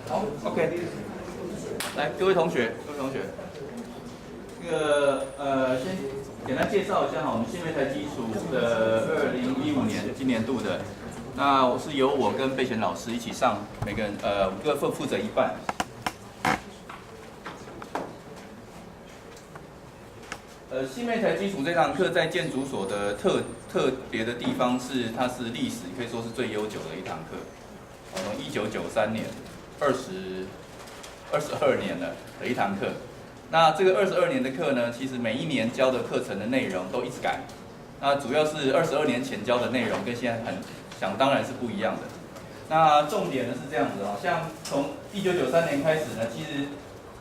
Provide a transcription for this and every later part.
好 ，OK。来，各位同学，这个先简单介绍一下哈，我们新媒材基础的2015年今年度的，那我是由我跟备选老师一起上，每个人各负责一半。新媒材基础这堂课在建筑所的特别的地方是，它是历史可以说是最悠久的一堂课，从1993年22年了的一堂课。那这个22年的课呢，其实每一年教的课程的内容都一直改。那主要是22年前教的内容跟现在想当然是不一样的。那重点呢是这样子啊，像从1993年开始呢，其实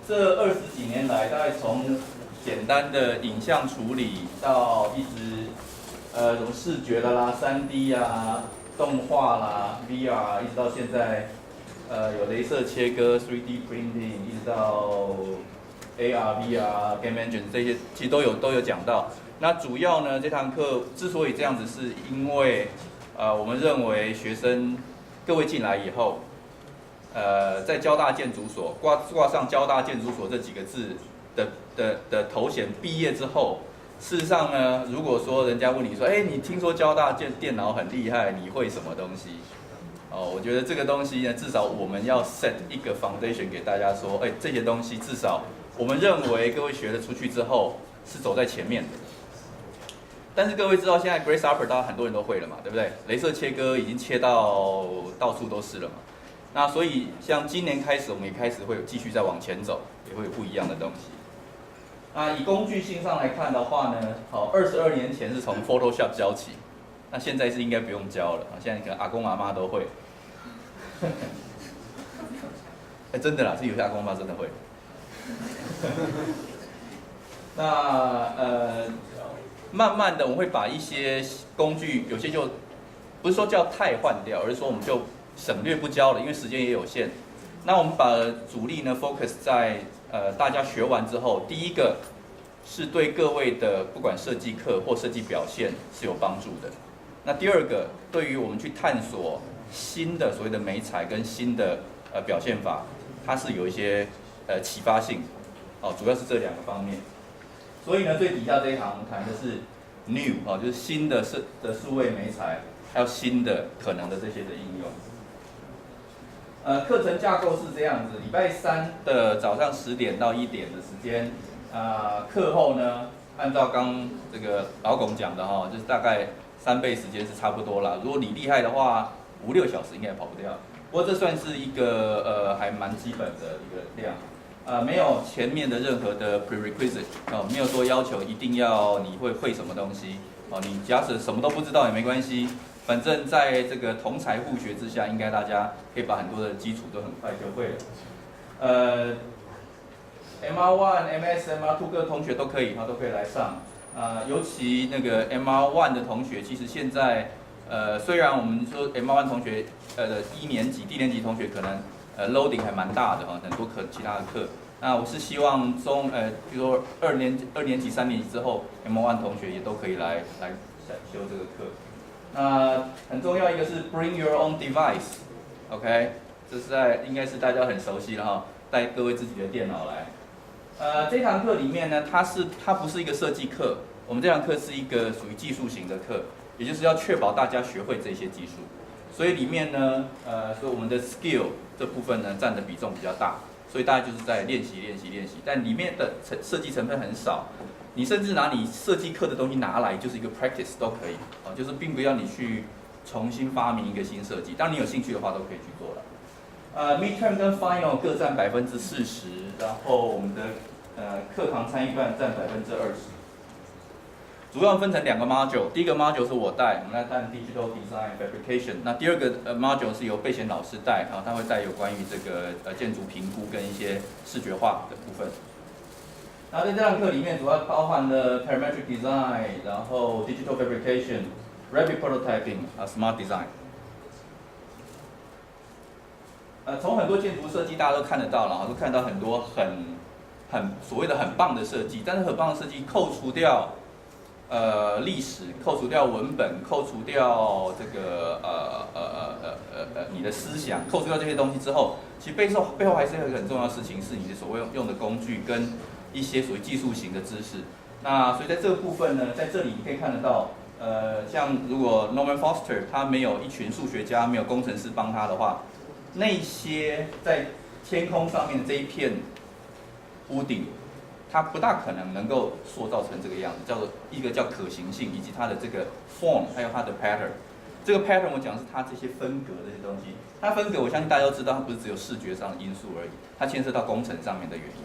这20几年来，大概从简单的影像处理到一直什么视觉的啦、3D 啊、动画啦、VR， 一直到现在有雷射切割、3D printing， 一直到 AR、VR、Game Engine 这些，其实都有讲到。那主要呢，这堂课之所以这样子，是因为我们认为学生各位进来以后，在交大建筑所挂上交大建筑所这几个字的头衔，毕业之后，事实上呢，如果说人家问你说，你听说交大电脑很厉害，你会什么东西？我觉得这个东西呢，至少我们要 set 一个 foundation 给大家说，这些东西至少我们认为各位学了出去之后是走在前面的。但是各位知道，现在 Grace Hopper 大家很多人都会了嘛，对不对？雷射切割已经切到到处都是了嘛。那所以像今年开始，我们也开始会继续再往前走，也会有不一样的东西。那以工具性上来看的话呢，22年前是从 Photoshop 教起，那现在是应该不用教了，现在可能阿公阿妈都会。真的啦，是有些阿公阿妈真的会。那慢慢的我们会把一些工具，有些就不是说叫汰换掉，而是说我们就省略不教了，因为时间也有限。那我们把主力呢 focus 在大家学完之后，第一个是对各位的不管设计课或设计表现是有帮助的。那第二个，对于我们去探索新的所谓的媒材跟新的表现法，它是有一些启发性，主要是这2个方面。所以呢，最底下这一行我们谈的是 new 就是新的数位媒材，还有新的可能的这些的应用。课程架构是这样子，礼拜3的早上10点到1点的时间，课后呢，按照刚这个老龚讲的就是大概3倍时间是差不多啦。如果你厉害的话，5-6小时应该也跑不掉。不过这算是一个还蛮基本的一个量，没有前面的任何的 prerequisite，没有说要求一定要你会什么东西，你假使什么都不知道也没关系。反正在这个同才互学之下，应该大家可以把很多的基础都很快就会了。MR1、MS、MR2 各同学都可以来上。尤其那个 MR1 的同学，其实现在虽然我们说 MR1 同学低年级同学可能loading 还蛮大的很多其他的课。那我是希望比如说2年级、3年级之后 ，MR1 同学也都可以来修这个课。那很重要一个是 Bring your own device，OK， 这是应该是大家很熟悉了带各位自己的电脑来。这堂课里面呢，它不是一个设计课，我们这堂课是一个属于技术型的课，也就是要确保大家学会这些技术。所以里面呢，所以我们的 skill 这部分呢占的比重比较大，所以大家就是在练习，但里面的设计成分很少。你甚至拿你设计课的东西拿来，就是一个 practice 都可以，就是并不要你去重新发明一个新设计。当你有兴趣的话，都可以去做了。midterm 跟 final 各占40%，然后我们的课堂参与班占20%。主要分成2个 module， 第一个 module 是我带，我们来谈 digital design fabrication。那第2个module 是由备贤老师带，他会带有关于这个建筑评估跟一些视觉化的部分。那在这堂课里面，主要包含了 parametric design， 然后 digital fabrication、rapid prototyping、smart design。从很多建筑设计大家都看得到了，都看到很多所谓的很棒的设计，但是很棒的设计扣除掉历史，扣除掉文本，扣除掉这个你的思想，扣除掉这些东西之后，其实背后还是有一个很重要的事情，是你的所谓用的工具跟一些属于技术型的知识。那所以在这个部分呢，在这里你可以看得到，像如果 Norman Foster 他没有一群数学家，没有工程师帮他的话，那些在天空上面的这一片屋顶，它不大可能够塑造成这个样子，叫做一个叫可行性，以及它的这个 form， 还有它的 pattern。这个 pattern 我讲的是它这些分隔这些东西，它分隔我相信大家都知道，它不是只有视觉上的因素而已，它牵涉到工程上面的原因。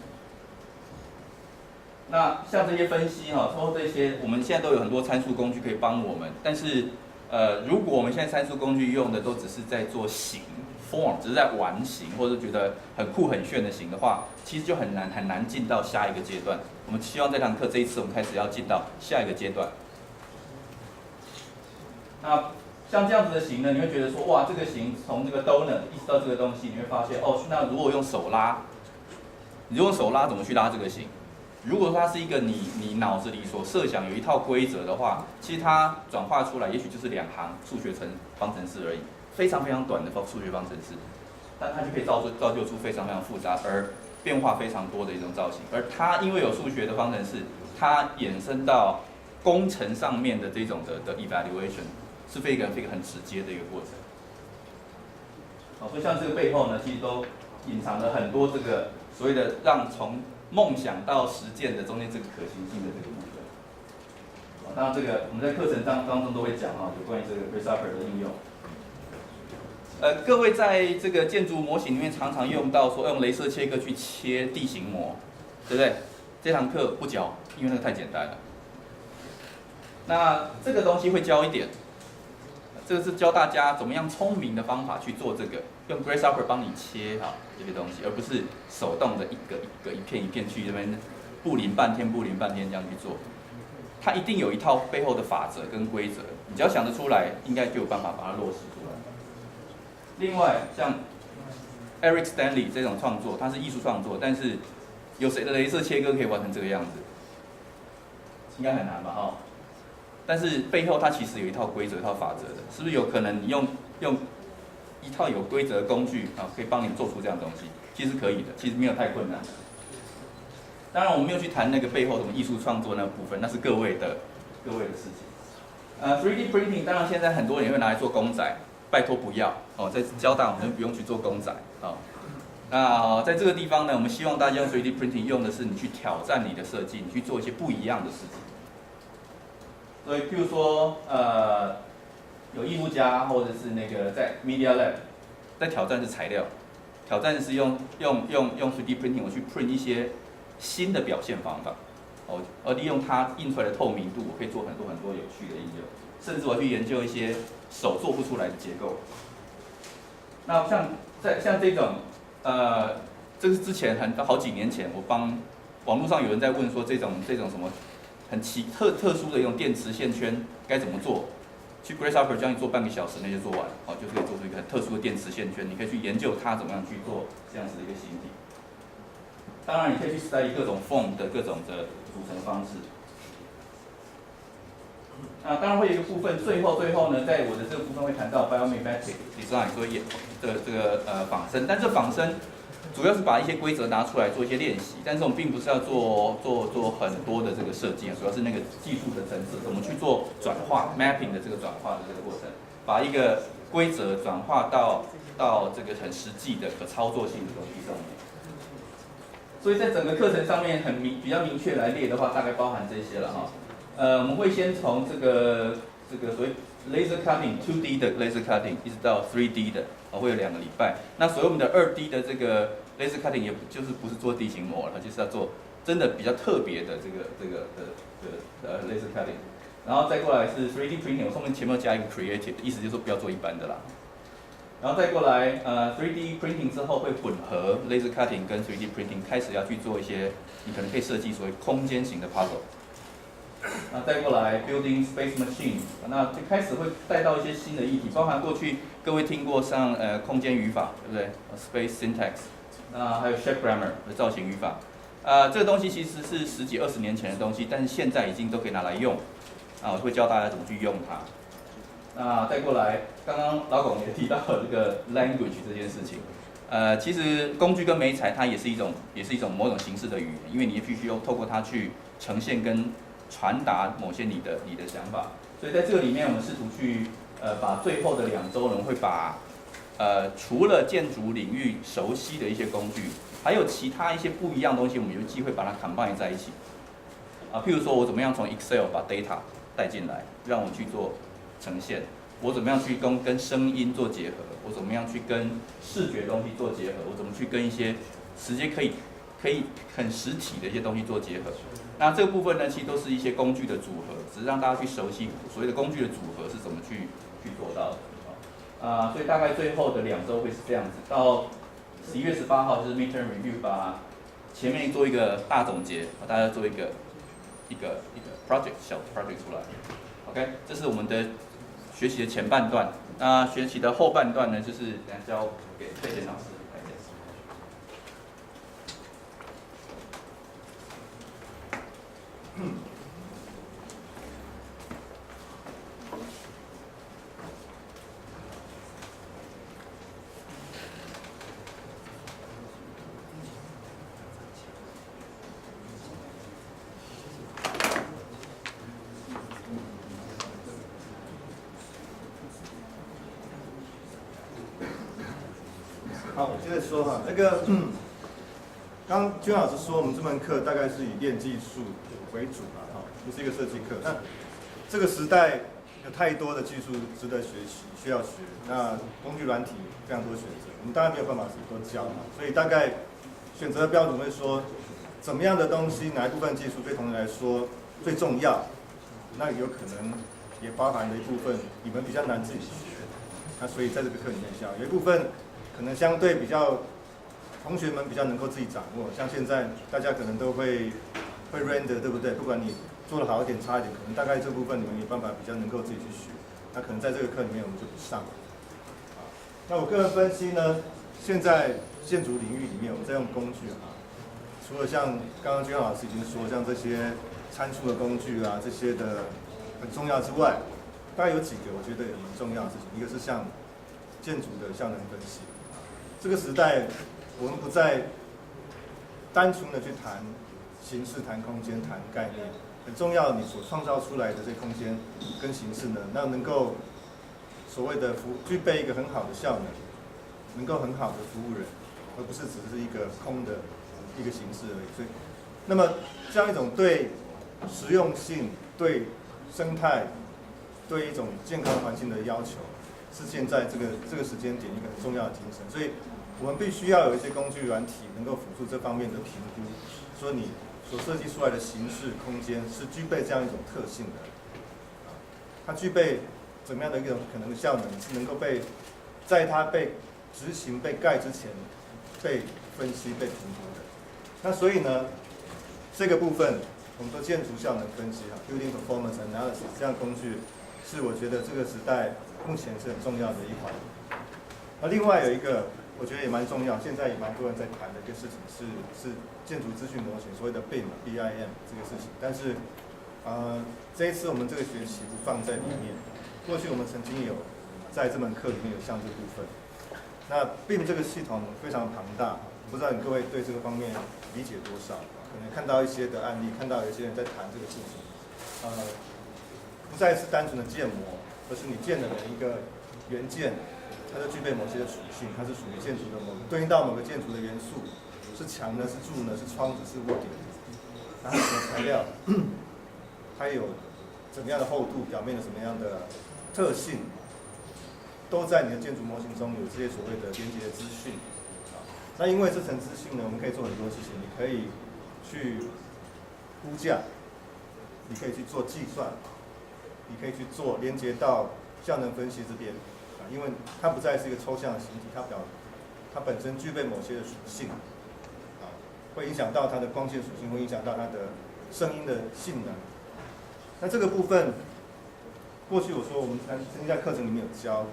那像这些分析哈，通过这些，我们现在都有很多参数工具可以帮我们，但是如果我们现在参数工具用的都只是在做形 form， 只是在玩形，或者觉得很酷很炫的形的话，其实就很难进到下一个阶段。我们希望这堂课这一次我们开始要进到下一个阶段。那像这样子的形呢，你会觉得说，哇，这个形从这个 donut 一直到这个东西，你会发现，哦，那如果用手拉，你用手拉怎么去拉这个形？如果说它是一个你脑子里所设想有一套规则的话，其实它转化出来也许就是2行数学方程式而已，非常非常短的数学方程式，但它就可以造就出非常非常复杂而变化非常多的一种造型。而它因为有数学的方程式，它衍生到工程上面的这种的 evaluation， 是一个很直接的一个过程。好，所以像这个背后呢，其实都隐藏了很多这个所谓的让从梦想到实践的中间这个可行性的这个部分。当然这个我们在课程当中都会讲啊，有关于这个 Grasshopper 的应用。各位在这个建筑模型里面常常用到说用雷射切割去切地形模，对不对？这堂课不教，因为那个太简单了。那这个东西会教一点，这个是教大家怎么样聪明的方法去做这个，用 Grasshopper 帮你切好这些东西，而不是手动的一个一片一片去这边布林半天这样去做。它一定有一套背后的法则跟规则，你只要想得出来，应该就有办法把它落实出来。另外，像 Eric Stanley 这种创作，它是艺术创作，但是有谁的雷射切割可以完成这个样子？应该很难吧，哈。但是背后它其实有一套规则、一套法则的，是不是有可能你用一套有规则的工具啊，可以帮你做出这样的东西？其实可以的，其实没有太困难。当然，我们没有去谈那个背后什么艺术创作那部分，那是各位的事情。3D printing 当然现在很多人也会拿来做公仔，拜托不要哦，在交大我们就不用去做公仔哦。那在这个地方呢，我们希望大家用 3D printing 用的是你去挑战你的设计，你去做一些不一样的事情。所以，譬如说，有艺术家或者是那个在 Media Lab 在挑战是材料，挑战是用 3D printing 我去 print 一些新的表现方法，哦，而利用它印出来的透明度，我可以做很多有趣的应用，甚至我去研究一些手做不出来的结构。那像这种，这是之前好几年前，我帮网络上有人在问说这种什么很特殊的一种电磁线圈该怎么做？去 Grasshopper 教你做半个小时，那就做完，哦，就可以做出一个很特殊的电磁线圈。你可以去研究它怎么样去做这样子的一个形体。当然，你可以去 study 各种 form 的各种的组成方式。当然会有一个部分，最后呢，在我的这个部分会谈到 biomimetic design， 所以这个仿生，但这仿生主要是把一些规则拿出来做一些练习，但是我们并不是要做很多的这个设计，主要是那个技术的层次，怎么去做转化 mapping 的这个转化的这个过程，把一个规则转化到这个很实际的可操作性的东西上面。所以在整个课程上面比较明确来列的话，大概包含这些了哈。我们会先从这个所谓 laser cutting 2D 的 laser cutting 一直到 3D 的，会有2个礼拜。那所谓我们的2D 的这个 laser cutting 也就是不是做地形模了，就是要做真的比较特别的这个laser cutting。然后再过来是 3D printing， 我后面前面加一个 creative， 意思就是说不要做一般的啦。然后再过来3D printing 之后会混合 laser cutting 跟 3D printing， 开始要去做一些你可能可以设计所谓空间型的 puzzle。那再过来 building space machine， 那就开始会带到一些新的议题，包含过去各位听过像空间语法，对不对 ？Space syntax， 那还有 shape grammar 的造型语法，这个东西其实是10几20年前的东西，但是现在已经都可以拿来用。我会教大家怎么去用它。那再过来，刚刚老龚也提到了这个 language 这件事情。其实工具跟媒材它也是一种某种形式的语言，因为你必须用透过它去呈现跟传达某些你的想法。所以在这个里面，我们试图去把最后的2周呢，会把除了建筑领域熟悉的一些工具，还有其他一些不一样的东西，我们有机会把它 combine 在一起。譬如说我怎么样从 Excel 把 data 带进来，让我去做呈现。我怎么样去跟声音做结合？我怎么样去跟视觉东西做结合？我怎么去跟一些直接可以很实体的一些东西做结合？那这个部分呢，其实都是一些工具的组合，只是让大家去熟悉所谓的工具的组合是怎么去做到的。所以大概最后的2周会是这样子，到11月18号就是 midterm review， 把前面做一个大总结，大家做一个 project 小 project 出来。OK， 这是我们的学习的前半段。那学习的后半段呢，就是等下交给佩贤老师来讲。好，我接着说哈，刚刚君老师说我们这门课大概是以练技术为主嘛，哈，不是一个设计课。那这个时代有太多的技术值得学习，需要学。那工具软体非常多选择，我们当然没有办法都教嘛，所以大概选择的标准会说，怎么样的东西，哪一部分技术对同学来说最重要，那有可能也包含了一部分你们比较难自己学。那所以在这个课里面有一部分可能相对比较同学们比较能够自己掌握，像现在大家可能都会 render， 对不对？不管你做得好一点差一点，可能大概这部分你们有办法比较能够自己去学。那可能在这个课里面我们就不上。那我个人分析呢，现在建筑领域里面我们在用工具除了像刚刚君老师已经说，像这些参数的工具这些的很重要之外，大概有几个我觉得也蛮重要的事情。一个是像建筑的效能分析，这个时代我们不再单纯的去谈形式、谈空间、谈概念，很重要你所创造出来的这空间跟形式呢，那能够所谓的具备一个很好的效能，能够很好的服务人，而不是只是一个空的一个形式而已。所以，那么这样一种对实用性、对生态、对一种健康环境的要求，是现在这个时间点一个很重要的精神。所以我们必须要有一些工具软体能够辅助这方面的评估，说你所设计出来的形式、空间是具备这样一种特性的，它具备怎么样的一种可能的效能，是能够在它被执行、被盖之前被分析、被评估的。那所以呢，这个部分我们说建筑效能分析，building performance analysis 这样工具，是我觉得这个时代目前是很重要的一环。那另外有一个我觉得也蛮重要，现在也蛮多人在谈的一个事情是建筑资讯模型，所谓的 BIM 这个事情。但是这一次我们这个学期不放在里面，过去我们曾经有在这门课里面有像这部分。那 BIM 这个系统非常庞大，不知道你各位对这个方面理解多少？可能看到一些的案例，看到有些人在谈这个事情，不再是单纯的建模，而是你建的每一个元件，它就具备某些的属性，它是属于建筑的对应到某个建筑的元素，是墙呢，是柱呢，是窗子，是屋顶，它是什么材料，它有怎么样的厚度，表面的什么样的特性，都在你的建筑模型中有这些所谓的连接资讯。那因为这层资讯呢，我们可以做很多事情，你可以去估价，你可以去做计算，你可以去做连接到效能分析这边。因为它不再是一个抽象的形体，它本身具备某些的属性，会影响到它的光线属性，会影响到它的声音的性能。那这个部分，过去我说我们曾经在课程里面有教，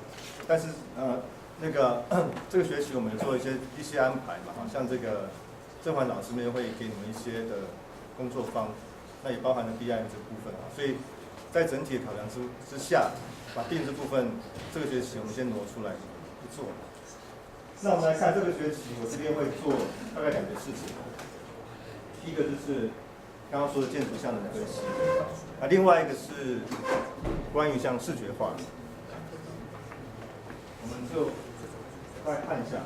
但是这个学期我们做一些安排嘛，像这个正环老师们会给你们一些的工作坊，那也包含了 BIM 这部分啊。所以在整体的考量之下，把BIM这部分这个学期我们先挪出来不做。那我们来看这个学期，我这边会做大概2个事情。第一个就是刚刚说的建筑项能分析，另外一个是关于像视觉化，我们就大概看一下。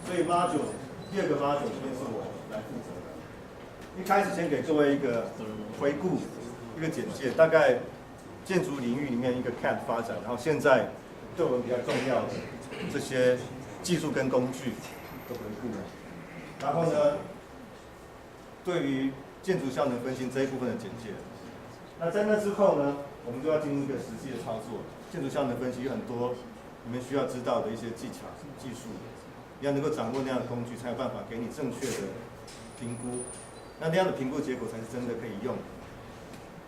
所以 module 第2个 module 这边是我来负责的。一开始先给各位一个回顾，一个简介，大概建筑领域里面一个 CAD 发展，然后现在对我们比较重要的这些技术跟工具的回顾。然后呢，对于建筑效能分析这一部分的简介。那在那之后呢，我们就要进入一个实际的操作。建筑效能分析有很多你们需要知道的一些技巧、技术。你要能够掌握那样的工具，才有办法给你正确的评估。那样的评估结果才是真的可以用。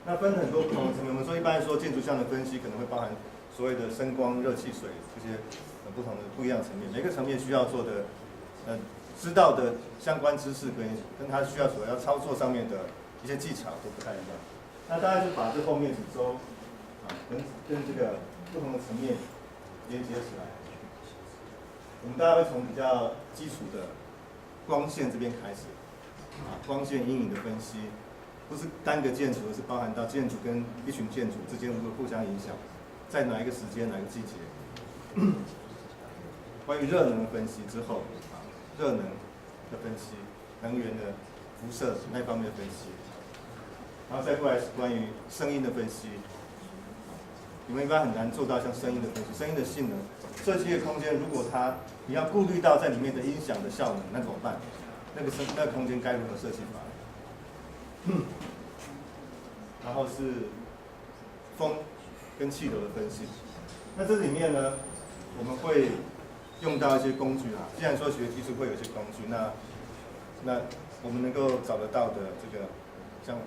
那分很多不同的层面。我们说一般来说，建筑效能分析可能会包含所谓的声光、热气、水这些不同的不一样的层面。每个层面需要做的知道的相关知识跟他需要所要操作上面的一些技巧都不太一样。那大家就把这后面几周跟这个不同的层面连接起来。我们大家会从比较基础的光线这边开始，光线阴影的分析，不是单个建筑，而是包含到建筑跟一群建筑之间如何互相影响，在哪一个时间、哪个季节。关于热能的分析之后，热能的分析，能源的辐射那方面的分析，然后再过来是关于声音的分析。你们一般很难做到像声音的分析，声音的性能。设计的空间，如果你要顾虑到在里面的音响的效能，那怎么办？那个空间该如何设计法？然后是风跟气流的分析。那这里面呢，我们会用到一些工具啊。既然说学技术会有一些工具，那我们能够找得到的这个像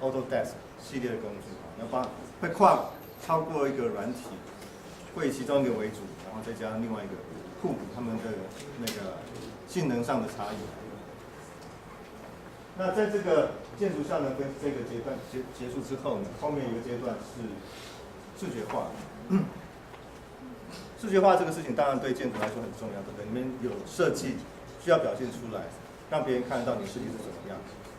Autodesk 系列的工具，会超过一个软体，会以其中一个为主。然后再加上另外一个互补他们的那个性能上的差异。那在这个建筑效能跟这个阶段结束之后呢，后面一个阶段是视觉化。视觉化这个事情当然对建筑来说很重要，对不对？你们有设计需要表现出来，让别人看得到你设计是怎么样。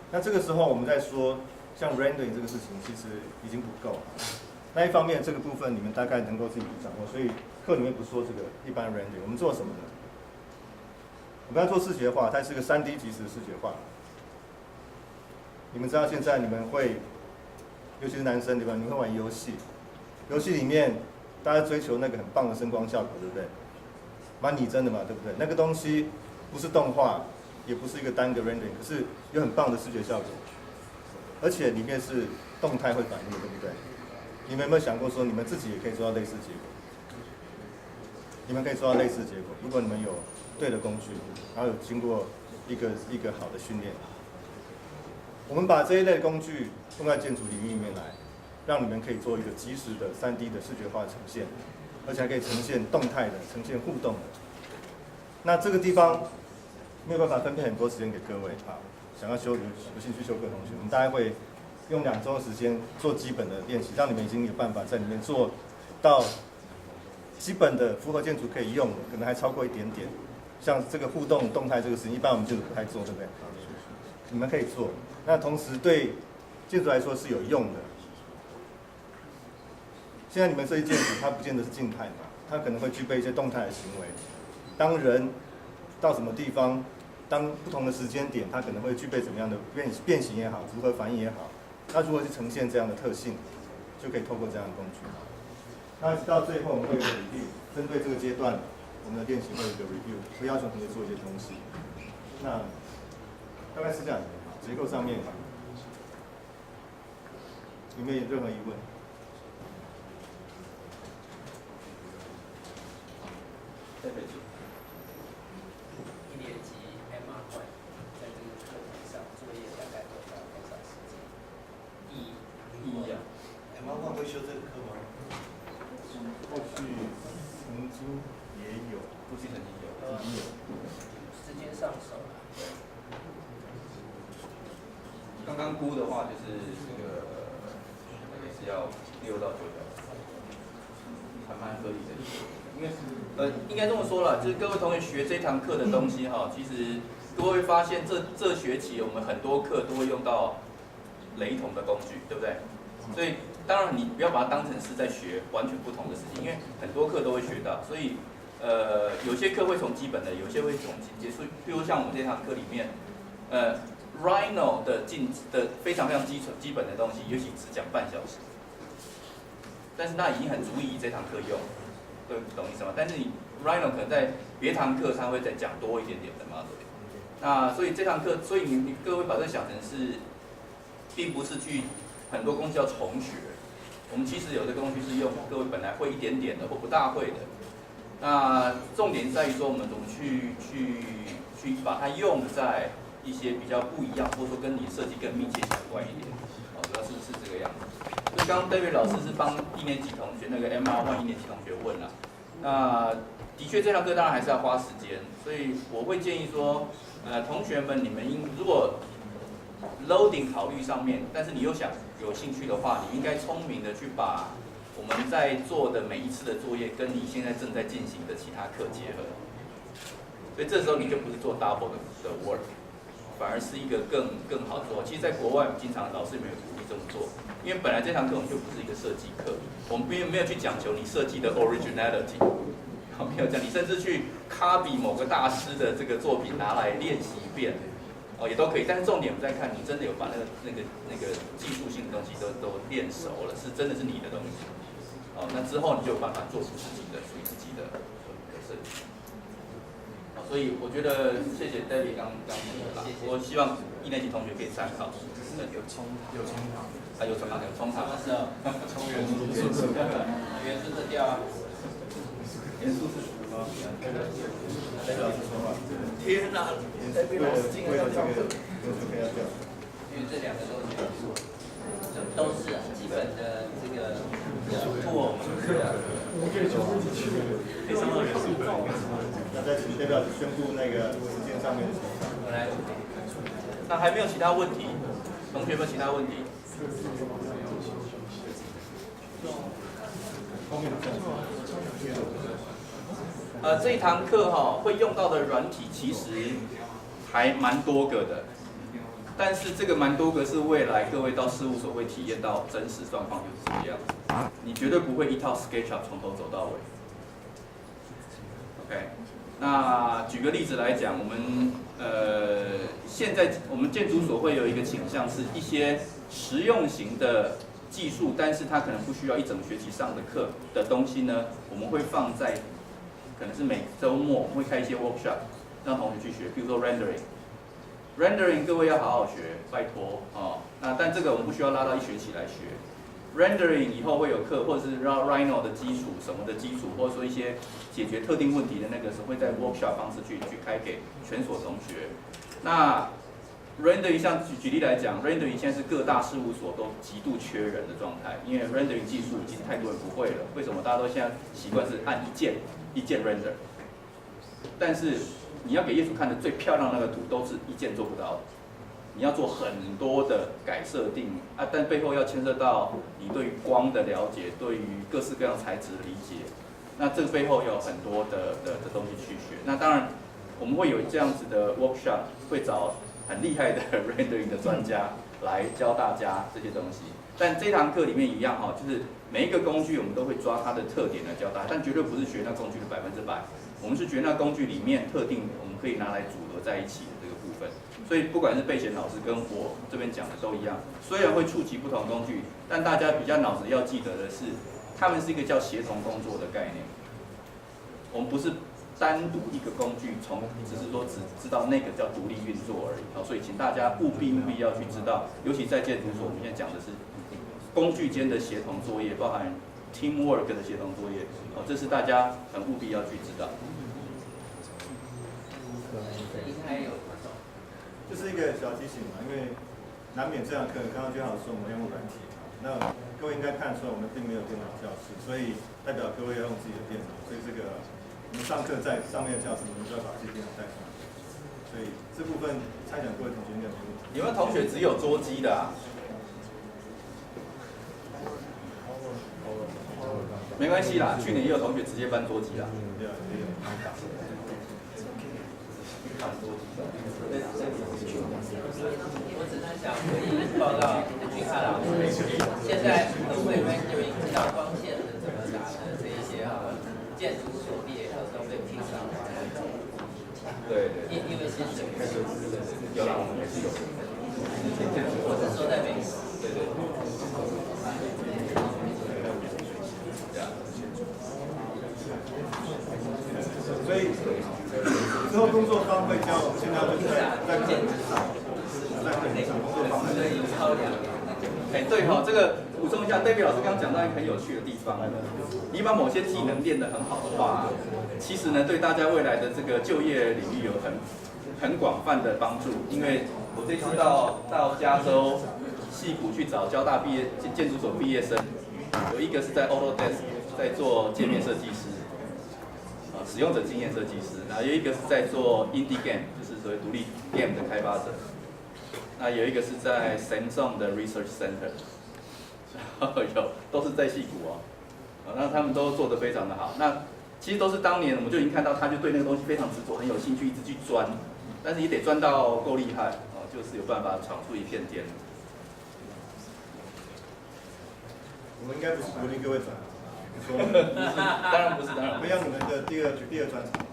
那这个时候我们在说像 rendering 这个事情，其实已经不够。那一方面这个部分你们大概能够自己掌握，所以课里面不说这个一般 rendering， 我们做什么呢？我们要做视觉化，它是个3D 即时的视觉化。你们知道现在你们会，尤其是男生对吧？你们会玩游戏，游戏里面大家追求那个很棒的声光效果，对不对？蛮拟真的嘛，对不对？那个东西不是动画，也不是一个单个 rendering， 可是有很棒的视觉效果，而且里面是动态会反应，对不对？你们有没有想过说，你们自己也可以做到类似结果？你们可以做到类似结果，如果你们有对的工具，然后有经过一个好的训练。我们把这一类工具用在建筑领域里面来，让你们可以做一个即时的3D 的视觉化呈现，而且还可以呈现动态的、呈现互动的。那这个地方没有办法分配很多时间给各位啊，想要有兴趣修课的同学，我们大概会用2周的时间做基本的练习，让你们已经有办法在里面做到基本的符合建筑可以用的，可能还超过一点点。像这个互动动态这个事情，一般我们建筑不太做，对不对？你们可以做，那同时对建筑来说是有用的。现在你们设计建筑，它不见得是静态的，它可能会具备一些动态的行为。当人到什么地方，当不同的时间点，它可能会具备怎么样的变形也好，如何反应也好。那如何去呈现这样的特性，就可以透过这样的工具。那到最后我们会有一个 review， 针对这个阶段，我们的练习会有一个 review， 会要求同学做一些东西。那大概是这样，结构上面有没有任何疑问？一年级 MR 1在这个课堂上作业大概多少时间？MR 1会修这个课吗？后续曾经也有，时间上手刚估的话就是这个也是要6到9小时，还蛮合理的。因为应该这么说啦，就是各位同学学这堂课的东西哈，其实各位会发现这学期我们很多课都会用到雷同的工具，对不对？所以当然你不要把它当成是在学完全不同的事情，因为很多课都会学到，所以有些课会从基本的，有些会从进阶。所以，比如像我们这堂课里面，Rhino 的非常基本的东西，也许只讲半小时，但是那已经很足以这堂课用。对，懂意思吗？但是你 Rhino 可能在别堂课他会再讲多一点点的 model。那所以这堂课，所以你各位把这想成是，并不是去很多工具要重学。我们其实有的工具是用各位本来会一点点的或不大会的。那重点在于说我们怎么去把它用在一些比较不一样，或者说跟你设计更密切相关一点。主要是这个样子。所以刚刚 David 老师是帮1年级同学那个 MR1 1年级同学问了，那的确这堂课当然还是要花时间，所以我会建议说，同学们你们如果 loading 考虑上面，但是你又想有兴趣的话，你应该聪明的去把我们在做的每一次的作业跟你现在正在进行的其他课结合，所以这时候你就不是做 double 的 work， 反而是一个更好做。其实，在国外经常老师没有鼓励这么做，因为本来这堂课我们就不是一个设计课，我们没有去讲求你设计的 originality， 没有这样，你甚至去 copy 某个大师的这个作品拿来练习一遍，也都可以。但是重点我们在看你真的有把那个技术性的东西都练熟了，是真的是你的东西。那之后你就有办法做出属于自己的设计。所以我觉得谢谢 David 刚讲的啦，我希望1年级同学可以参考。有冲堂，有冲堂，是啊，冲元素是调啊，元素是什么？David 老师说话。天哪！David 老师竟然要调这个，因为这2个都是基本的这个tool。我可以从自己去，可以上到元素。那再请代表宣布那个时间上面的情况。我来。那还没有其他问题？同学们其他问题？这一堂课会用到的软体其实还蛮多个的，但是这个蛮多个是未来各位到事务所会体验到真实状况就是这个样子，你绝对不会一套 SketchUp 从头走到尾。OK， 那举个例子来讲，我们现在我们建筑所会有一个倾向是一些实用型的技术，但是它可能不需要一整学期上的课的东西呢，我们会放在可能是每周末我们会开一些 workshop， 让同学去学，比如说 rendering， 各位要好好学，拜托那但这个我们不需要拉到1学期来学。rendering 以后会有课，或者是 Rhino 的基础什么的基础，或者说一些解决特定问题的那个是会在 workshop 方式去开给全所同学。那 rendering 像举例来讲 ，rendering 现在是各大事务所都极度缺人的状态，因为 rendering 技术已经太多人不会了。为什么大家都现在习惯是按一键 render？ 但是你要给业主看的最漂亮的那个图，都是一键做不到的。你要做很多的改设定但背后要牵涉到你对于光的了解，对于各式各样材质的理解。那这个背后有很多的东西去学。那当然，我们会有这样子的 workshop， 会找很厉害的 rendering 的专家来教大家这些东西。但这堂课里面一样就是每一个工具我们都会抓它的特点来教大家，但绝对不是学那工具的100%。我们是学那工具里面特定我们可以拿来组合在一起的这个部分。所以不管是备贤老师跟我这边讲的都一样，虽然会触及不同工具，但大家比较脑子要记得的是，他们是一个叫协同工作的概念。我们不是单独一个工具，只是说只知道那个叫独立运作而已。所以请大家务必要去知道，尤其在建筑所，我们现在讲的是工具间的协同作业，包含 teamwork 的协同作业，这是大家很务必要去知道。就是一个小提醒嘛，因为难免这堂课，刚刚君老师说我们要用软体，那各位应该看出来我们并没有电脑教室，所以代表各位要用自己的电脑，所以这个我们上课在上面的教室，我们就要把自己电脑带上来，所以。这部分猜想各位同学应该没问题。有没有同学只有桌机的啊？没关系啦，去年也有同学直接搬桌机啦。对啊，也有。我只是想回应报告俊汉老师，现在社会里面就引知道光线是怎么打的这一些建筑所列都被评上化。对。因为是什么？有啦，我们还是有。我是说在美国。对对。所以之后工作方会教，现在就是在课堂上，在课堂上工作方所以超量。哎，对哈、这个补充一下，David 老师刚刚讲到一个很有趣的地方，你把某些技能练得很好的话，其实呢，对大家未来的这个就业领域有很广泛的帮助。因为我这次到加州矽谷去找交大建筑所毕业生，有一个是在 Autodesk 在做界面设计师，使用者经验设计师，然后有一个是在做 Indie Game， 就是所谓独立 Game 的开发者。那有一个是在 Samsung 的 Research Center， 都是在矽谷哦，那他们都做得非常的好。那其实都是当年我们就已经看到，他就对那个东西非常执着，很有兴趣，一直去钻，但是也得钻到够厉害哦，就是有办法闯出一片天。我们应该不是鼓励各位转，说，当然不是，当然不是。培养你们的第二专长。